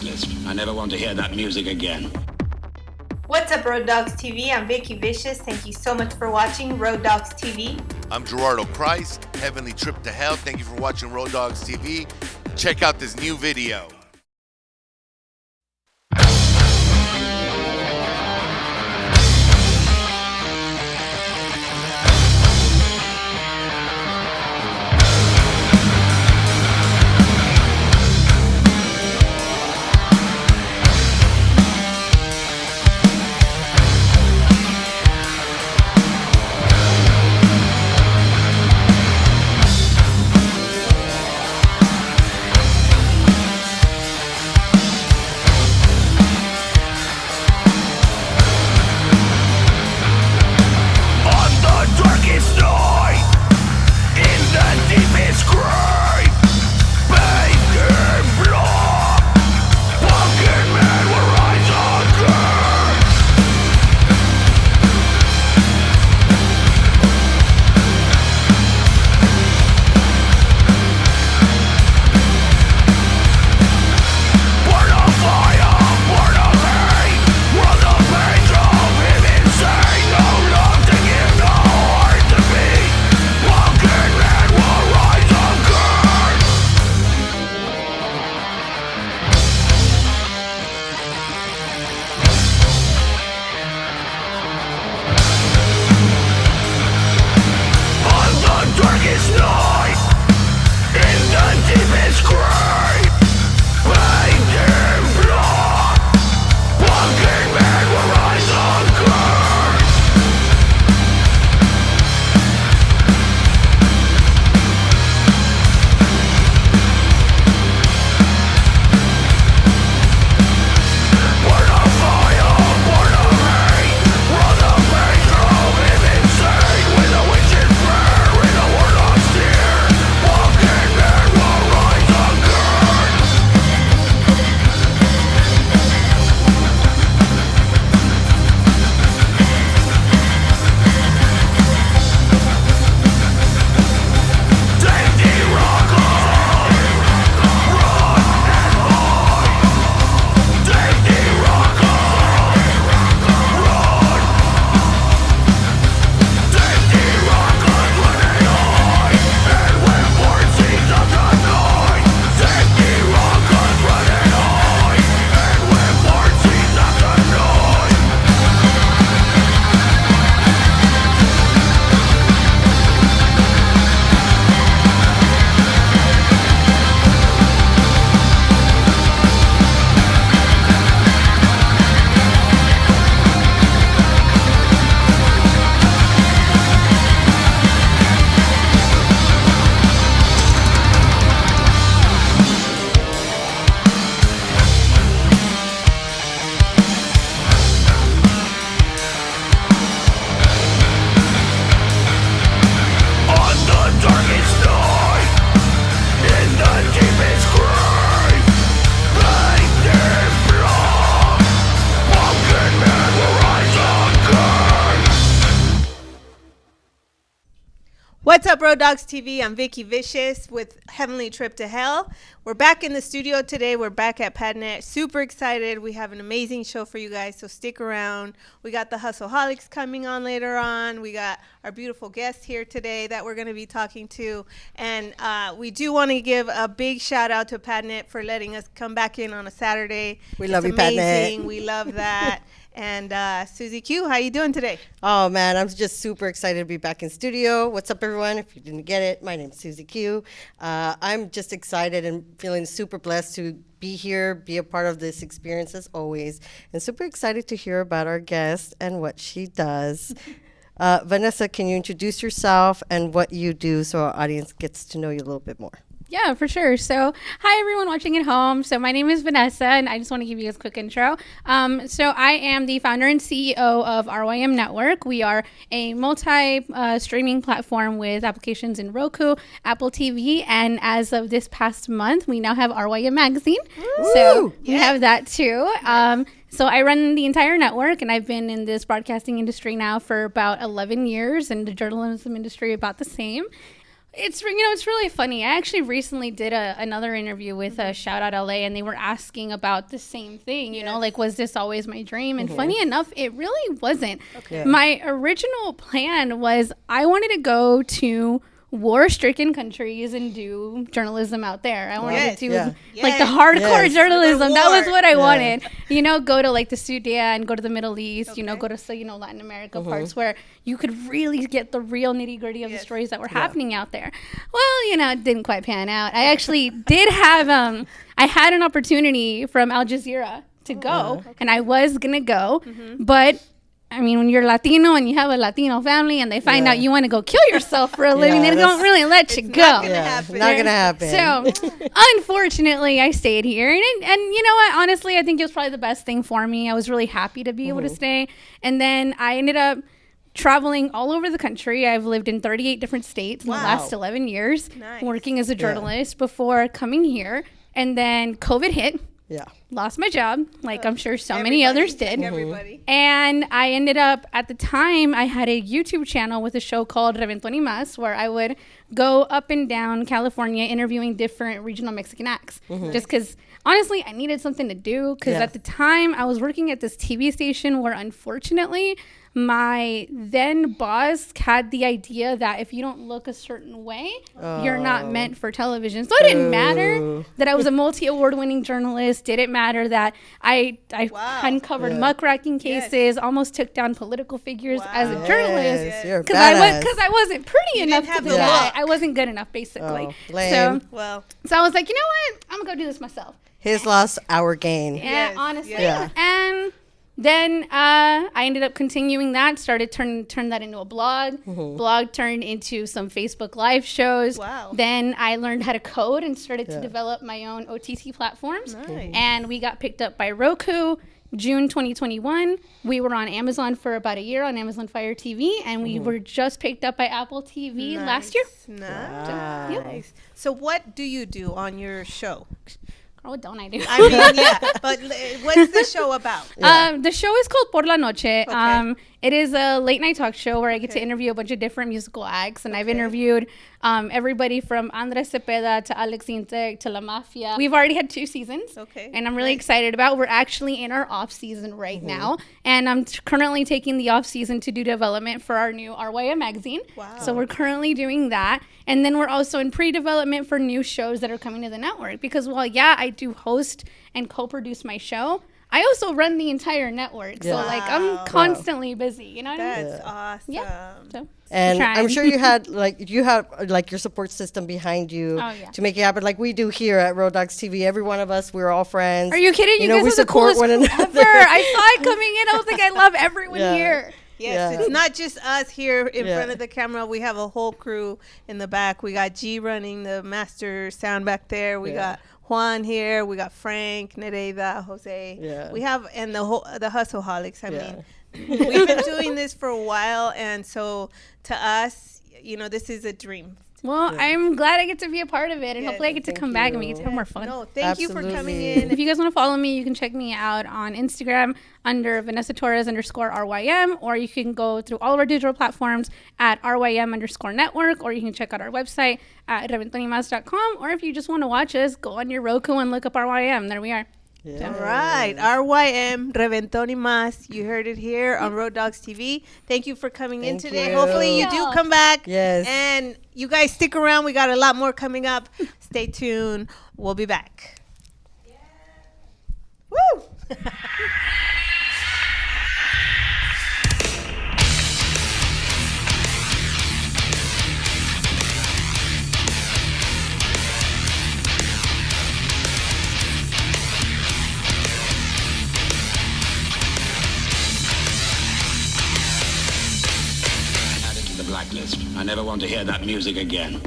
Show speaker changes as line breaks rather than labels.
list. I never want to hear that music again.
What's up, Road Dogs TV? I'm Vicky Vicious. Thank you so much for watching Road Dogs TV.
I'm Gerardo Price, Heavenly Trip to Hell. Thank you for watching Road Dogs TV. Check out this new video.
What's up, Road Dogs TV? I'm Vicky Vicious with Heavenly Trip to Hell. We're back in the studio today. We're back at Padnet. Super excited. We have an amazing show for you guys, so stick around. We got the Hustleaholics coming on later on. We got our beautiful guest here today that we're going to be talking to. And we do want to give a big shout out to Padnet for letting us come back in on a Saturday.
We love you, Padnet.
We love that. And Susie Q, how you doing today?
Oh, man, I'm just super excited to be back in studio. What's up, everyone? If you didn't get it, my name's Susie Q. I'm just excited and feeling super blessed to be here, be a part of this experience as always, and super excited to hear about our guest and what she does. Vanessa, can you introduce yourself and what you do so our audience gets to know you a little bit more?
Yeah, for sure. So hi, everyone watching at home. So my name is Vanessa, and I just want to give you a quick intro. So I am the founder and CEO of RYM Network. We are a multi-streaming platform with applications in Roku, Apple TV, and as of this past month, we now have RYM Magazine.
Woo!
So we have that too. So I run the entire network, and I've been in this broadcasting industry now for about 11 years, and the journalism industry about the same. It's it's really funny. I actually recently did another interview with Shout Out LA, and they were asking about the same thing. You know, like, was this always my dream? And funny enough, it really wasn't.
Okay.
My original plan was I wanted to go to war-stricken countries and do journalism out there. I wanted to do like the hardcore journalism. That was what I wanted. You know, go to like the Sudan, go to the Middle East. You know, go to Latin America parts where you could really get the real nitty-gritty of the stories that were happening out there. Well, it didn't quite pan out. I actually did have I had an opportunity from Al Jazeera to go, and I was gonna go, but I mean, when you're Latino and you have a Latino family and they find out you want to go kill yourself for a living, they don't really let you go.
Not gonna happen.
So, unfortunately, I stayed here. And you know what? Honestly, I think it was probably the best thing for me. I was really happy to be able to stay. And then I ended up traveling all over the country. I've lived in 38 different states in the last 11 years, working as a journalist before coming here. And then COVID hit.
Yeah.
Lost my job, like I'm sure so many others did.
Everybody.
And I ended up, at the time, I had a YouTube channel with a show called Reventón y Más, where I would go up and down California interviewing different regional Mexican acts. Just because, honestly, I needed something to do. Because at the time, I was working at this TV station where, unfortunately, my then boss had the idea that if you don't look a certain way, you're not meant for television. So it didn't matter that I was a multi-award winning journalist. Didn't matter that I uncovered muckraking cases, almost took down political figures as a journalist. Because I wasn't pretty enough to do that. I wasn't good enough, basically. So I was like, you know what? I'm going to go do this myself.
His loss, our gain.
Yeah, honestly. Yeah. And then I ended up continuing that, started turn that into a blog. Blog turned into some Facebook Live shows.
Wow.
Then I learned how to code and started to develop my own OTT platforms.
Nice.
And we got picked up by Roku. June 2021, we were on Amazon for about a year on Amazon Fire TV, and we were just picked up by Apple TV last year.
Nice. So what do you do on your show?
Girl, what don't I do?
I mean, but what's the show about?
The show is called Por la Noche. It is a late night talk show where I get to interview a bunch of different musical acts, and I've interviewed everybody from Andres Cepeda to Alex Intec to La Mafia. We've already had 2 seasons, and I'm really excited about. We're actually in our off season right now, and I'm currently taking the off season to do development for our new RYM magazine.
Wow.
So we're currently doing that, and then we're also in pre-development for new shows that are coming to the network. Because while I do host and co-produce my show, I also run the entire network. So like I'm constantly busy, you know what I mean?
That's awesome.
Yeah. So,
And
trying.
I'm sure you had your support system behind you to make it happen, like we do here at Road Dogs TV. Every one of us, we're all friends.
Are you kidding? You guys
we
are the
support
coolest
one another.
ever. I saw it coming in. I was like, I love everyone here.
Yes, it's not just us here in front of the camera. We have a whole crew in the back. We got G running the master sound back there. We got Juan here. We got Frank, Nereida, Jose.
Yeah.
We have, and the Hustleaholics. I mean, we've been doing this for a while, and so to us, this is a dream.
Well, I'm glad I get to be a part of it, and hopefully I get to come back and we get to have more fun.
No, thank you for coming in.
If you guys want to follow me, you can check me out on Instagram under Vanessa Torres _RYM, or you can go through all of our digital platforms at RYM_network, or you can check out our website at reventonymas.com, or if you just want to watch us, go on your Roku and look up RYM. There we are.
All right, RYM, Reventón y Más. You heard it here on Road Dogs TV. Thank you for coming in today. Hopefully you do come back.
Yes.
And you guys stick around. We got a lot more coming up. Stay tuned. We'll be back. Yeah. Woo!
Add it to the blacklist. I never want to hear that music again.